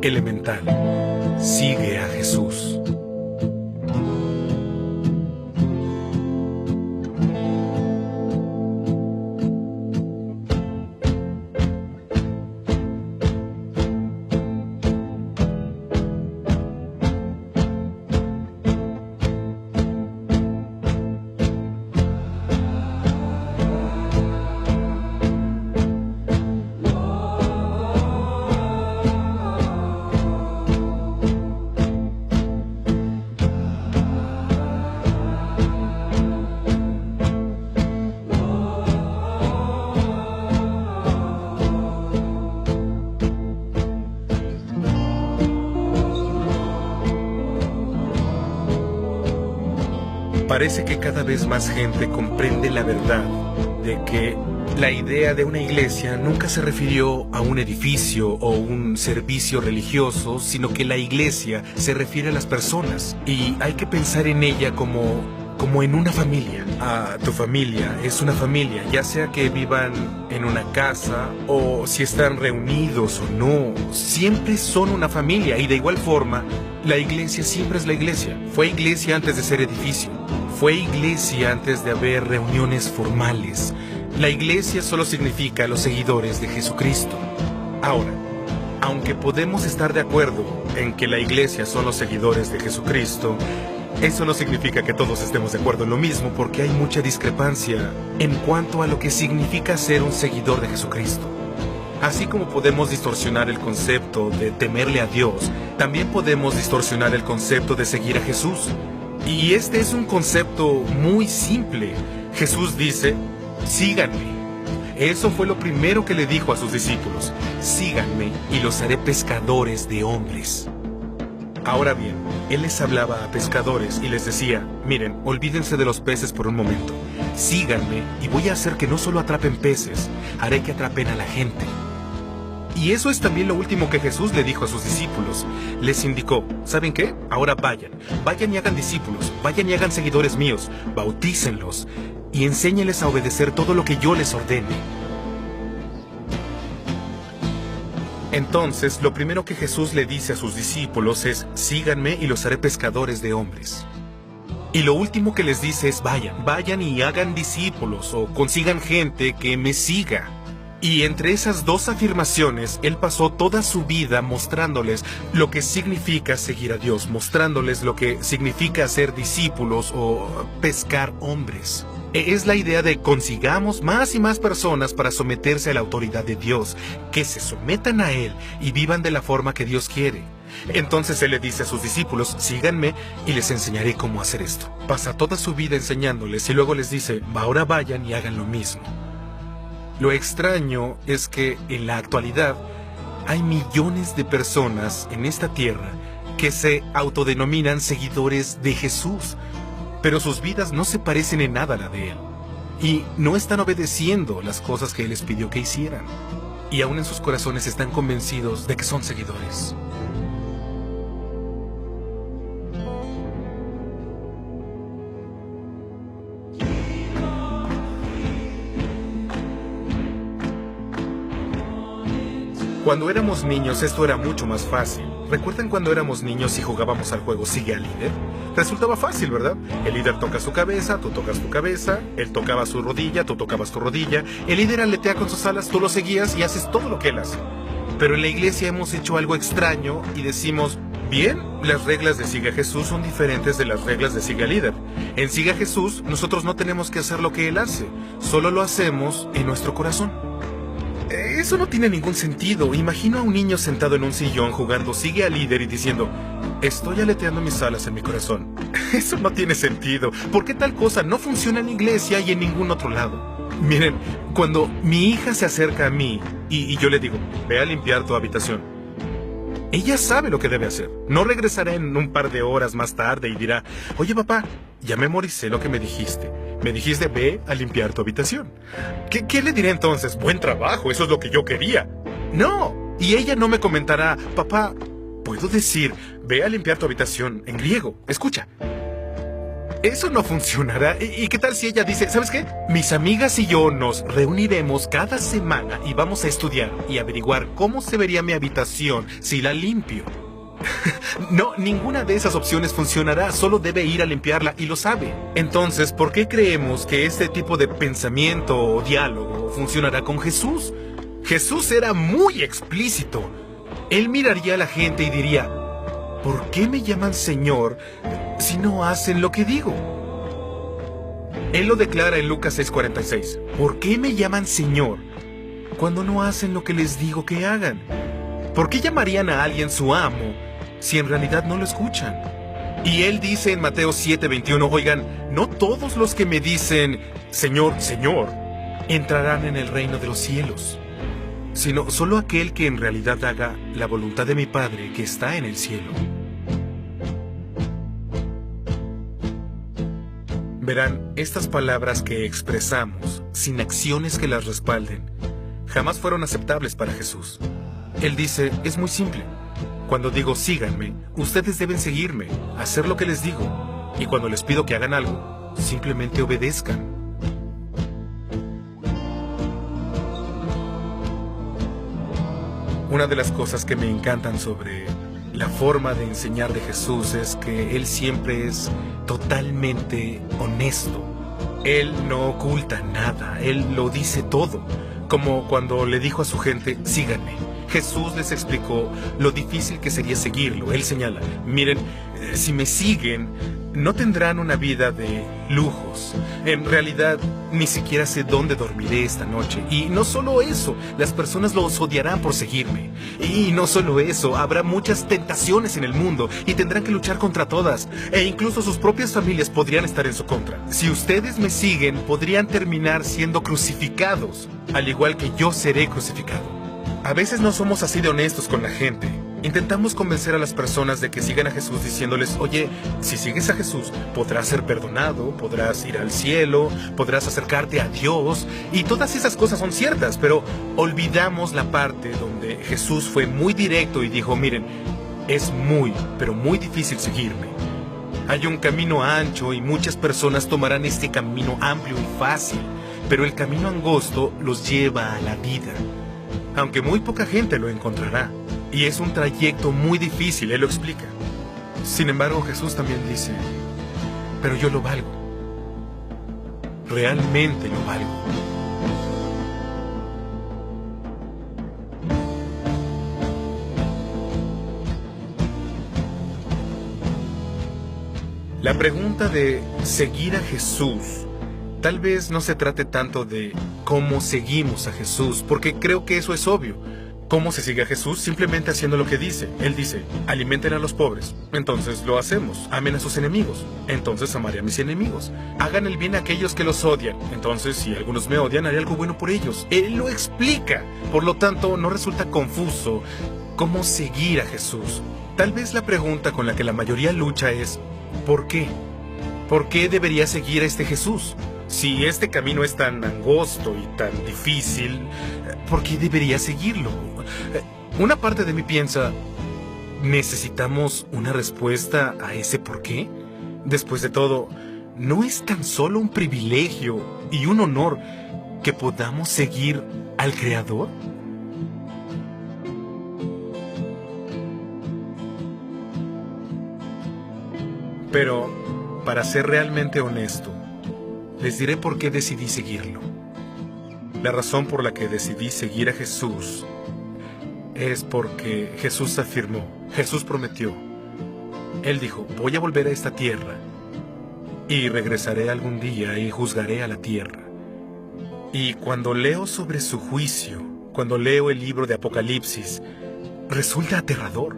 Elemental. Sigue a Jesús. Parece que cada vez más gente comprende la verdad de que la idea de una iglesia nunca se refirió a un edificio o un servicio religioso, sino que la iglesia se refiere a las personas y hay que pensar en ella como en una familia. Tu familia es una familia, ya sea que vivan en una casa o si están reunidos o no, siempre son una familia y de igual forma, la iglesia siempre es la iglesia. Fue iglesia antes de ser edificio, fue iglesia antes de haber reuniones formales. La iglesia solo significa los seguidores de Jesucristo. Ahora, aunque podemos estar de acuerdo en que la iglesia son los seguidores de Jesucristo, eso no significa que todos estemos de acuerdo en lo mismo, porque hay mucha discrepancia en cuanto a lo que significa ser un seguidor de Jesucristo. Así como podemos distorsionar el concepto de temerle a Dios, también podemos distorsionar el concepto de seguir a Jesús. Y este es un concepto muy simple. Jesús dice, síganme. Eso fue lo primero que le dijo a sus discípulos. Síganme y los haré pescadores de hombres. Ahora bien, Él les hablaba a pescadores y les decía, miren, olvídense de los peces por un momento. Síganme y voy a hacer que no solo atrapen peces, haré que atrapen a la gente. Y eso es también lo último que Jesús le dijo a sus discípulos. Les indicó, ¿saben qué? Ahora vayan y hagan discípulos, vayan y hagan seguidores míos, bautícenlos y enséñenles a obedecer todo lo que yo les ordene. Entonces, lo primero que Jesús le dice a sus discípulos es, síganme y los haré pescadores de hombres. Y lo último que les dice es, vayan y hagan discípulos o consigan gente que me siga. Y entre esas dos afirmaciones, Él pasó toda su vida mostrándoles lo que significa seguir a Dios, mostrándoles lo que significa ser discípulos o pescar hombres. Es la idea de consigamos más y más personas para someterse a la autoridad de Dios, que se sometan a Él y vivan de la forma que Dios quiere. Entonces Él le dice a sus discípulos, síganme y les enseñaré cómo hacer esto. Pasa toda su vida enseñándoles y luego les dice, ahora vayan y hagan lo mismo. Lo extraño es que en la actualidad hay millones de personas en esta tierra que se autodenominan seguidores de Jesús, pero sus vidas no se parecen en nada a la de Él. Y no están obedeciendo las cosas que Él les pidió que hicieran. Y aún en sus corazones están convencidos de que son seguidores. Cuando éramos niños esto era mucho más fácil. ¿Recuerdan cuando éramos niños y jugábamos al juego Sigue al líder? Resultaba fácil, ¿verdad? El líder toca su cabeza, tú tocas tu cabeza, él tocaba su rodilla, tú tocabas tu rodilla, el líder aletea con sus alas, tú lo seguías y haces todo lo que él hace. Pero en la iglesia hemos hecho algo extraño y decimos, bien, las reglas de Sigue a Jesús son diferentes de las reglas de Sigue al líder. En Sigue a Jesús nosotros no tenemos que hacer lo que él hace, solo lo hacemos en nuestro corazón. Eso no tiene ningún sentido. Imagino a un niño sentado en un sillón jugando Sigue al líder y diciendo, estoy aleteando mis alas en mi corazón. Eso no tiene sentido. ¿Por qué tal cosa no funciona en la iglesia y en ningún otro lado? Miren, cuando mi hija se acerca a mí y yo le digo, ve a limpiar tu habitación, ella sabe lo que debe hacer. No regresará en un par de horas más tarde y dirá, oye papá, ya memoricé lo que me dijiste. Me dijiste, ve a limpiar tu habitación. ¿Qué le diré entonces? Buen trabajo, eso es lo que yo quería. No, y ella no me comentará, papá, puedo decir, ve a limpiar tu habitación en griego. Escucha. Eso no funcionará. ¿Y qué tal si ella dice, ¿sabes qué? Mis amigas y yo nos reuniremos cada semana y vamos a estudiar y averiguar cómo se vería mi habitación si la limpio? No, ninguna de esas opciones funcionará, solo debe ir a limpiarla y lo sabe. Entonces, ¿por qué creemos que este tipo de pensamiento o diálogo funcionará con Jesús? Jesús era muy explícito. Él miraría a la gente y diría, ¿por qué me llaman Señor si no hacen lo que digo? Él lo declara en Lucas 6:46. ¿Por qué me llaman Señor cuando no hacen lo que les digo que hagan? ¿Por qué llamarían a alguien su amo si en realidad no lo escuchan? Y él dice en Mateo 7:21, oigan, no todos los que me dicen Señor, Señor, entrarán en el reino de los cielos, sino solo aquel que en realidad haga la voluntad de mi Padre que está en el cielo. Verán, estas palabras que expresamos, sin acciones que las respalden, jamás fueron aceptables para Jesús. Él dice, es muy simple. Cuando digo síganme, ustedes deben seguirme, hacer lo que les digo. Y cuando les pido que hagan algo, simplemente obedezcan. Una de las cosas que me encantan sobre la forma de enseñar de Jesús es que Él siempre es totalmente honesto. Él no oculta nada, Él lo dice todo. Como cuando le dijo a su gente, síganme. Jesús les explicó lo difícil que sería seguirlo. Él señala, miren, si me siguen, no tendrán una vida de lujos. En realidad, ni siquiera sé dónde dormiré esta noche. Y no solo eso, las personas los odiarán por seguirme. Y no solo eso, habrá muchas tentaciones en el mundo y tendrán que luchar contra todas. E incluso sus propias familias podrían estar en su contra. Si ustedes me siguen, podrían terminar siendo crucificados, al igual que yo seré crucificado. A veces no somos así de honestos con la gente. Intentamos convencer a las personas de que sigan a Jesús diciéndoles, oye, si sigues a Jesús, podrás ser perdonado, podrás ir al cielo, podrás acercarte a Dios, y todas esas cosas son ciertas, pero olvidamos la parte donde Jesús fue muy directo y dijo, miren, es muy, pero muy difícil seguirme. Hay un camino ancho y muchas personas tomarán este camino amplio y fácil, pero el camino angosto los lleva a la vida. Aunque muy poca gente lo encontrará. Y es un trayecto muy difícil, Él lo explica. Sin embargo, Jesús también dice, pero yo lo valgo. Realmente lo valgo. La pregunta de seguir a Jesús tal vez no se trate tanto de cómo seguimos a Jesús, porque creo que eso es obvio. ¿Cómo se sigue a Jesús? Simplemente haciendo lo que dice. Él dice, alimenten a los pobres. Entonces lo hacemos. Amen a sus enemigos. Entonces amaré a mis enemigos. Hagan el bien a aquellos que los odian. Entonces, si algunos me odian, haré algo bueno por ellos. Él lo explica. Por lo tanto, no resulta confuso cómo seguir a Jesús. Tal vez la pregunta con la que la mayoría lucha es, ¿por qué? ¿Por qué debería seguir a este Jesús? Si este camino es tan angosto y tan difícil, ¿por qué debería seguirlo? Una parte de mí piensa, ¿necesitamos una respuesta a ese por qué? Después de todo, ¿no es tan solo un privilegio y un honor que podamos seguir al Creador? Pero, para ser realmente honesto, les diré por qué decidí seguirlo. La razón por la que decidí seguir a Jesús es porque Jesús afirmó, Jesús prometió. Él dijo, voy a volver a esta tierra y regresaré algún día y juzgaré a la tierra. Y cuando leo sobre su juicio, cuando leo el libro de Apocalipsis, resulta aterrador.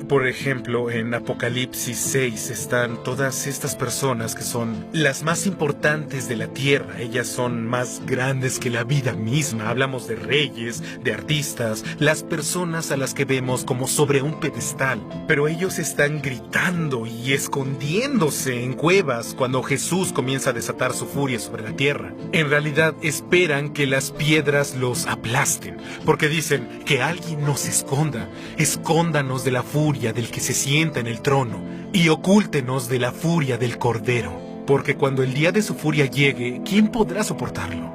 Por ejemplo, en Apocalipsis 6 están todas estas personas que son las más importantes de la tierra. Ellas son más grandes que la vida misma. Hablamos de reyes, de artistas, las personas a las que vemos como sobre un pedestal. Pero ellos están gritando y escondiéndose en cuevas cuando Jesús comienza a desatar su furia sobre la tierra. En realidad esperan que las piedras los aplasten, porque dicen que alguien nos esconda. Escóndanos de la furia del que se sienta en el trono y ocúltenos de la furia del Cordero. porque cuando el día de su furia llegue, ¿quién podrá soportarlo?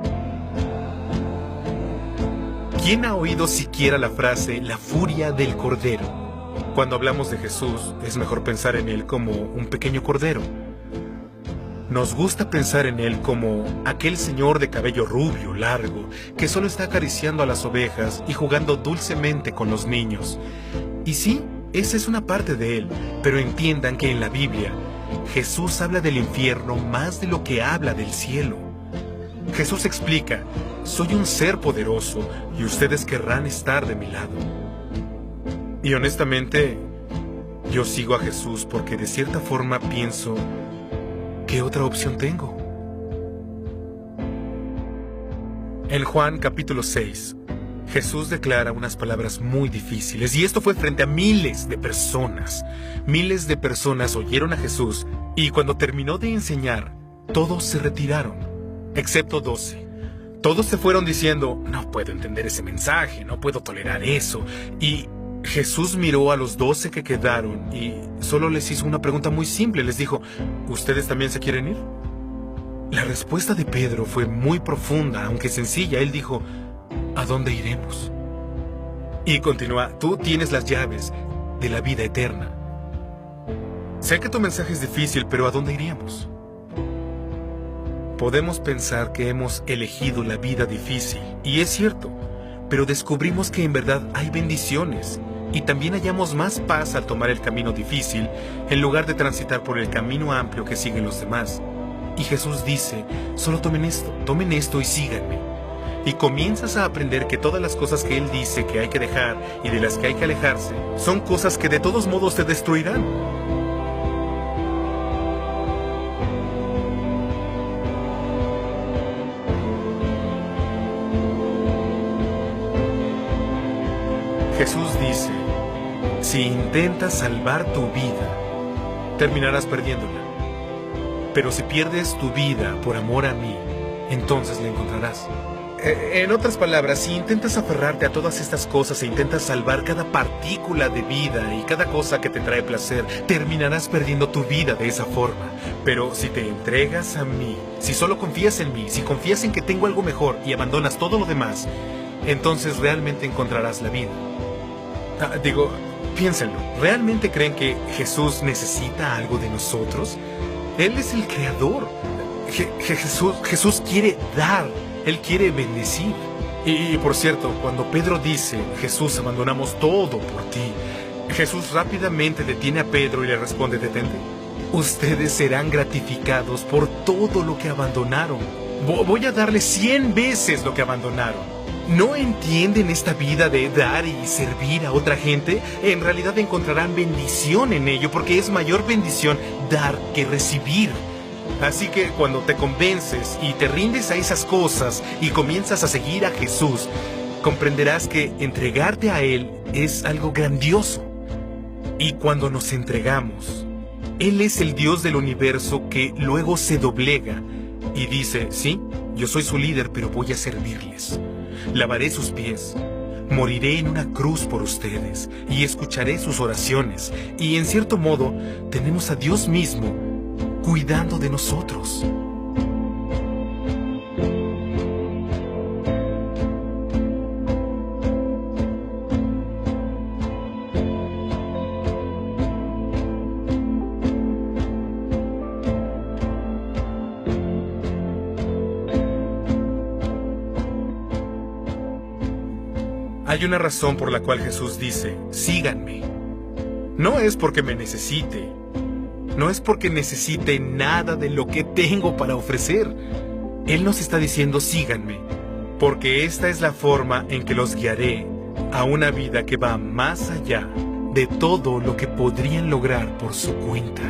¿Quién ha oído siquiera la frase "la furia del cordero"? Cuando hablamos de Jesús, es mejor pensar en Él como un pequeño cordero. Nos gusta pensar en Él como aquel señor de cabello rubio, largo, que solo está acariciando a las ovejas y jugando dulcemente con los niños. Y sí, esa es una parte de Él, pero entiendan que en la Biblia, Jesús habla del infierno más de lo que habla del cielo. Jesús explica: soy un ser poderoso y ustedes querrán estar de mi lado. Y honestamente, yo sigo a Jesús porque de cierta forma pienso: ¿qué otra opción tengo? En Juan capítulo 6, Jesús declara unas palabras muy difíciles, y esto fue frente a miles de personas. Miles de personas oyeron a Jesús, y cuando terminó de enseñar, todos se retiraron, excepto 12. Todos se fueron diciendo: no puedo entender ese mensaje, no puedo tolerar eso. Y Jesús miró a los 12 que quedaron y solo les hizo una pregunta muy simple. Les dijo: ¿ustedes también se quieren ir? La respuesta de Pedro fue muy profunda, aunque sencilla. Él dijo: ¿a dónde iremos? Y continúa: tú tienes las llaves de la vida eterna. Sé que tu mensaje es difícil, pero ¿a dónde iríamos? Podemos pensar que hemos elegido la vida difícil, y es cierto, pero descubrimos que en verdad hay bendiciones, y también hallamos más paz al tomar el camino difícil, en lugar de transitar por el camino amplio que siguen los demás. Y Jesús dice: solo tomen esto y síganme. Y comienzas a aprender que todas las cosas que Él dice que hay que dejar y de las que hay que alejarse, son cosas que de todos modos te destruirán. Jesús dice: si intentas salvar tu vida, terminarás perdiéndola. Pero si pierdes tu vida por amor a mí, entonces la encontrarás. En otras palabras, si intentas aferrarte a todas estas cosas e intentas salvar cada partícula de vida y cada cosa que te trae placer, terminarás perdiendo tu vida de esa forma. Pero si te entregas a mí, si solo confías en mí, si confías en que tengo algo mejor y abandonas todo lo demás, entonces realmente encontrarás la vida. Piénsenlo. ¿Realmente creen que Jesús necesita algo de nosotros? Él es el creador. Jesús quiere dar. Él quiere bendecir. Y por cierto, cuando Pedro dice: Jesús, abandonamos todo por ti, Jesús rápidamente detiene a Pedro y le responde: detente. Ustedes serán gratificados por todo lo que abandonaron. Voy a darles 100 veces lo que abandonaron. ¿No entienden esta vida de dar y servir a otra gente? En realidad encontrarán bendición en ello, porque es mayor bendición dar que recibir. Así que cuando te convences y te rindes a esas cosas y comienzas a seguir a Jesús, comprenderás que entregarte a Él es algo grandioso. Y cuando nos entregamos, Él es el Dios del universo que luego se doblega y dice: sí, yo soy su líder, pero voy a servirles. Lavaré sus pies, moriré en una cruz por ustedes y escucharé sus oraciones. Y en cierto modo, tenemos a Dios mismo cuidando de nosotros. Hay una razón por la cual Jesús dice: síganme. No es porque me necesite. No es porque necesite nada de lo que tengo para ofrecer. Él nos está diciendo: síganme, porque esta es la forma en que los guiaré a una vida que va más allá de todo lo que podrían lograr por su cuenta.